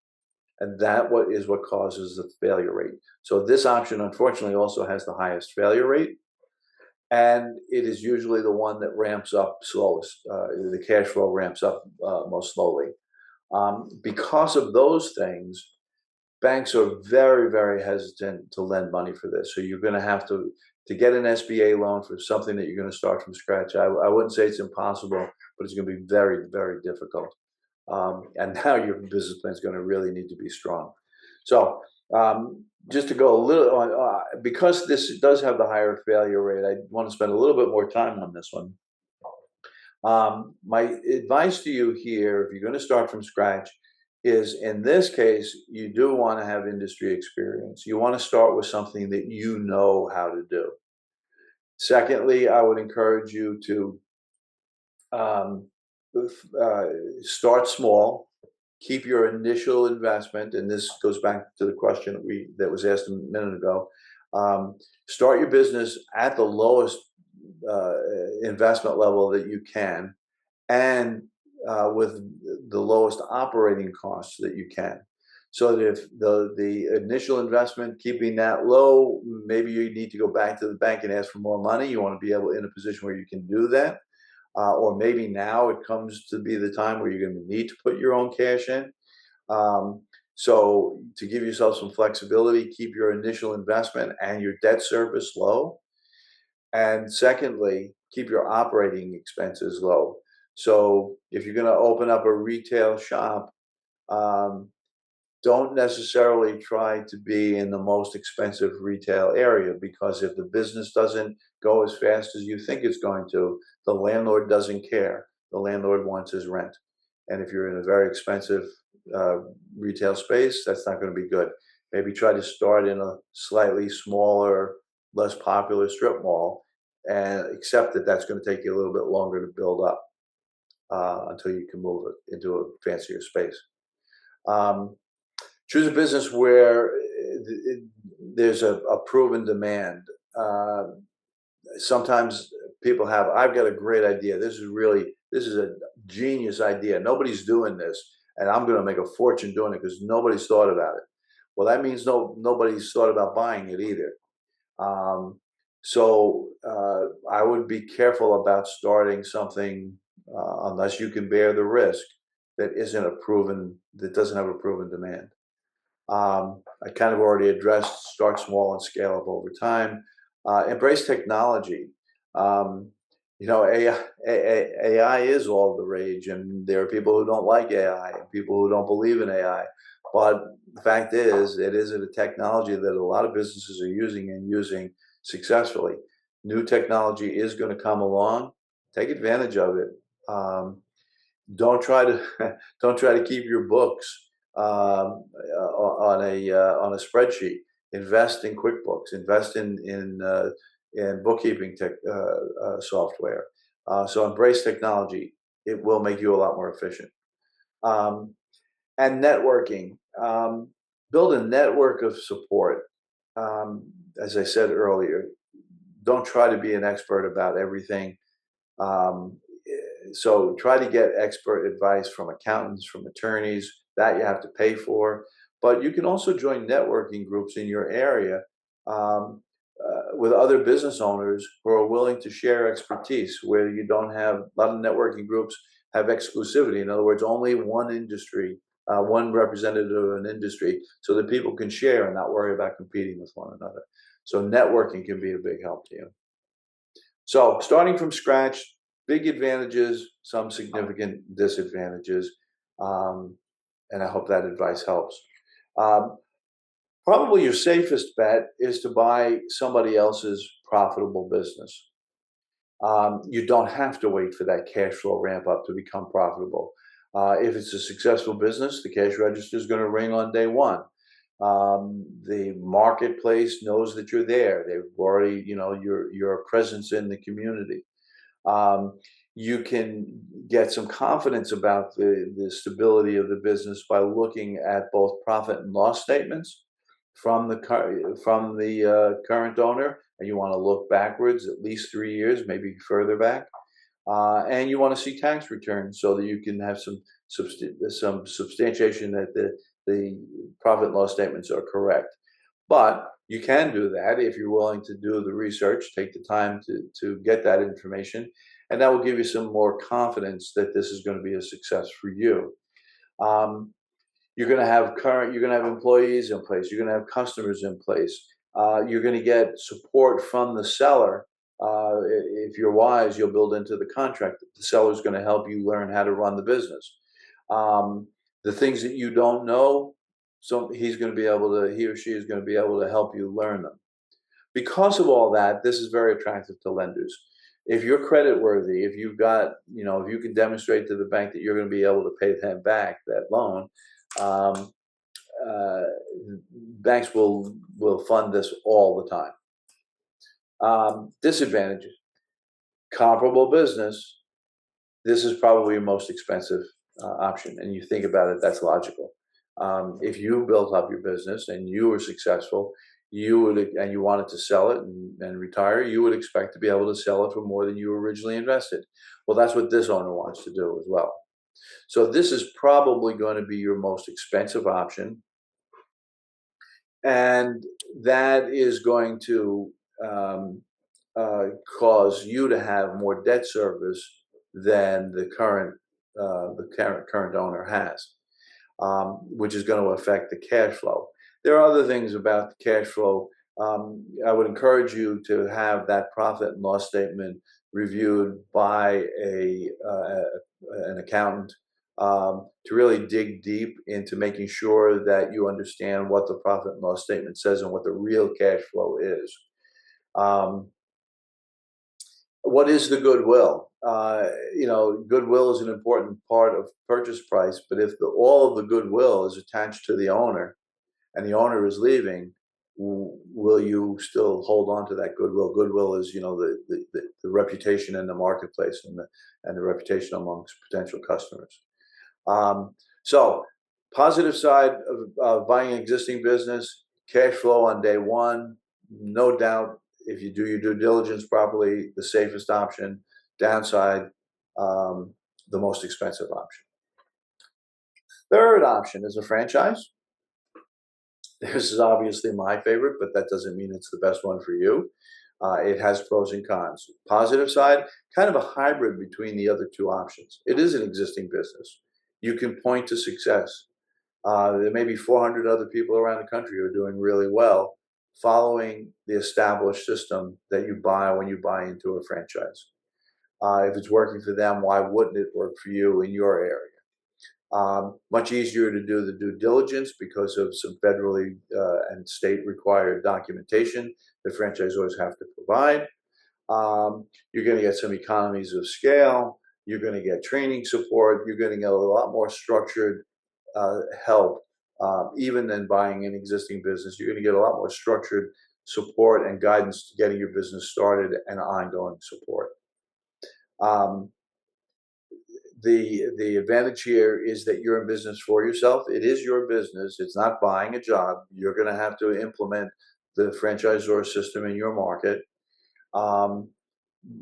and that is what causes the failure rate. So this option, unfortunately, also has the highest failure rate, and it is usually the one that ramps up slowest. The cash flow ramps up most slowly. Because of those things, banks are very, very hesitant to lend money for this. So you're going to have to get an SBA loan for something that you're going to start from scratch. I wouldn't say it's impossible, but it's going to be very, very difficult. And now your business plan is going to really need to be strong. So just to go a little on, because this does have the higher failure rate, I want to spend a little bit more time on this one. My advice to you here, if you're going to start from scratch, is in this case, you do want to have industry experience. You want to start with something that you know how to do. Secondly, I would encourage you to start small, keep your initial investment, and this goes back to the question that was asked a minute ago. Start your business at the lowest investment level that you can, and with the lowest operating costs that you can. So that if the initial investment, keeping that low, maybe you need to go back to the bank and ask for more money. You want to be able in a position where you can do that. Or maybe now it comes to be the time where you're going to need to put your own cash in. So to give yourself some flexibility, keep your initial investment and your debt service low. And secondly, keep your operating expenses low. So if you're going to open up a retail shop, don't necessarily try to be in the most expensive retail area, because if the business doesn't go as fast as you think it's going to, the landlord doesn't care. The landlord wants his rent. And if you're in a very expensive retail space, that's not going to be good. Maybe try to start in a slightly smaller, less popular strip mall, and accept that that's going to take you a little bit longer to build up until you can move it into a fancier space. Choose a business where there's a proven demand. Sometimes people have, I've got a great idea. This is a genius idea. Nobody's doing this, and I'm going to make a fortune doing it because nobody's thought about it. Well, that means nobody's thought about buying it either. So I would be careful about starting something unless you can bear the risk that doesn't have a proven demand. I kind of already addressed start small and scale up over time. Embrace technology. AI is all the rage, and there are people who don't like AI and people who don't believe in AI. But the fact is, it is a technology that a lot of businesses are using successfully. New technology is going to come along. Take advantage of it. Don't try to keep your books on a spreadsheet. Invest in QuickBooks. Invest in bookkeeping software. So embrace technology. It will make you a lot more efficient. And networking. Build a network of support. As I said earlier, don't try to be an expert about everything. So try to get expert advice from accountants, from attorneys. That you have to pay for. But you can also join networking groups in your area with other business owners who are willing to share expertise, where you don't have a lot of networking groups have exclusivity. In other words, only one industry, one representative of an industry, so that people can share and not worry about competing with one another. So networking can be a big help to you. So starting from scratch, big advantages, some significant disadvantages, um, and I hope that advice helps. Um, Probably your safest bet is to buy somebody else's profitable business. You don't have to wait for that cash flow ramp up to become profitable. If it's a successful business, the cash register is going to ring on day one. The marketplace knows that you're there. They've already, your presence in the community. Um, you can get some confidence about the stability of the business by looking at both profit and loss statements from the current owner, and you want to look backwards at least 3 years, maybe further back, and you want to see tax returns so that you can have some substantiation that the profit and loss statements are correct. But you can do that if you're willing to do the research, take the time to get that information, and that will give you some more confidence that this is going to be a success for you. Um, you're going to have employees in place. You're going to have customers in place. You're going to get support from the seller. If you're wise, you'll build into the contract that the seller is going to help you learn how to run the business. Um, the things that you don't know, so he or she is going to be able to help you learn them. Because of all that, this is very attractive to lenders. If you're credit worthy, if if you can demonstrate to the bank that you're going to be able to pay them back that loan, um, uh, banks will fund this all the time. Disadvantages: comparable business. This is probably your most expensive option, and you think about it, that's logical. If you built up your business and you were successful, and you wanted to sell it and retire, you would expect to be able to sell it for more than you originally invested. Well, that's what this owner wants to do as well. So this is probably going to be your most expensive option, and that is going to um, cause you to have more debt service than the current owner has, which is going to affect the cash flow. There are other things about the cash flow. I would encourage you to have that profit and loss statement reviewed by an accountant, to really dig deep into making sure that you understand what the profit and loss statement says and what the real cash flow is. Um, what is the goodwill? Goodwill is an important part of purchase price, but if all of the goodwill is attached to the owner and the owner is leaving, will you still hold on to that goodwill? Goodwill is, the reputation in the marketplace and the reputation amongst potential customers. So, positive side of buying an existing business: cash flow on day one, no doubt. If you do your due diligence properly, the safest option. Downside, the most expensive option. Third option is a franchise. This is obviously my favorite, but that doesn't mean it's the best one for you. It has pros and cons. Positive side, kind of a hybrid between the other two options. It is an existing business. You can point to success. There may be 400 other people around the country who are doing really well, following the established system that you buy when you buy into a franchise. If it's working for them, why wouldn't it work for you in your area? Much easier to do the due diligence because of some federally and state required documentation that franchisors have to provide. You're going to get some economies of scale. You're going to get training support. You're going to get a lot more structured help, even than buying an existing business. You're going to get a lot more structured support and guidance to getting your business started and ongoing support. Um, the advantage here is that you're in business for yourself. It is your business. It's not buying a job. You're going to have to implement the franchisor system in your market. Um,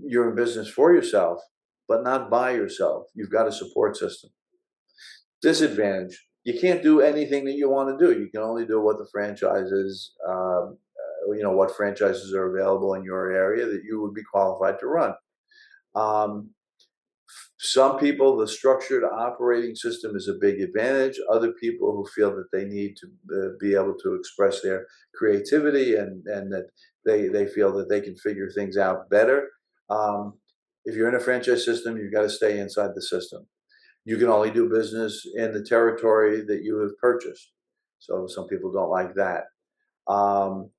you're in business for yourself, but not by yourself. You've got a support system. Disadvantage: you can't do anything that you want to do. You can only do what the franchises, what franchises are available in your area that you would be qualified to run. Um, Some people, the structured operating system is a big advantage. Other people who feel that they need to be able to express their creativity and that they feel that they can figure things out better, Um, if you're in a franchise system, you've got to stay inside the system. You can only do business in the territory that you have purchased. So some people don't like that. Um,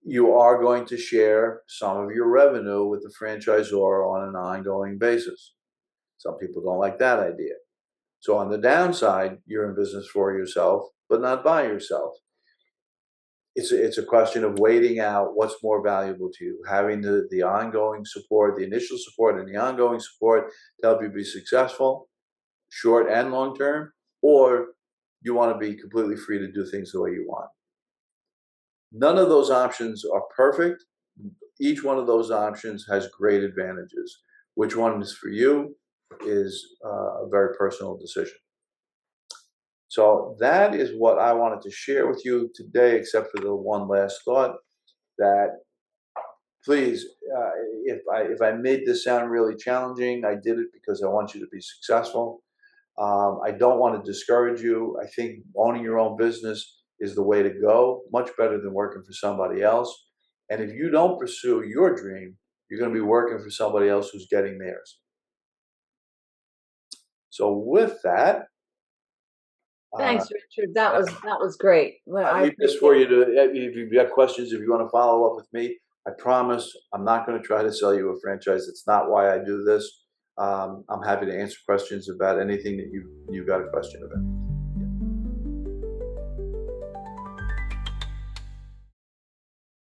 you are going to share some of your revenue with the franchisor on an ongoing basis. Some people don't like that idea. So on the downside, you're in business for yourself, but not by yourself. It's a question of weighting out what's more valuable to you, having the ongoing support, the initial support and the ongoing support to help you be successful, short and long term, or you want to be completely free to do things the way you want. None of those options are perfect. Each one of those options has great advantages. Which one is for you is a very personal decision. So that is what I wanted to share with you today, except for the one last thought that please, if I made this sound really challenging, I did it because I want you to be successful. I don't want to discourage you. I think owning your own business is the way to go, much better than working for somebody else. And if you don't pursue your dream, you're going to be working for somebody else who's getting theirs. So with that, uh, Thanks, Richard. That was great. Well, I I leave this for appreciate you it. to, if you've got questions, if you want to follow up with me, I promise I'm not going to try to sell you a franchise. It's not why I do this. I'm happy to answer questions about anything that you've got a question about.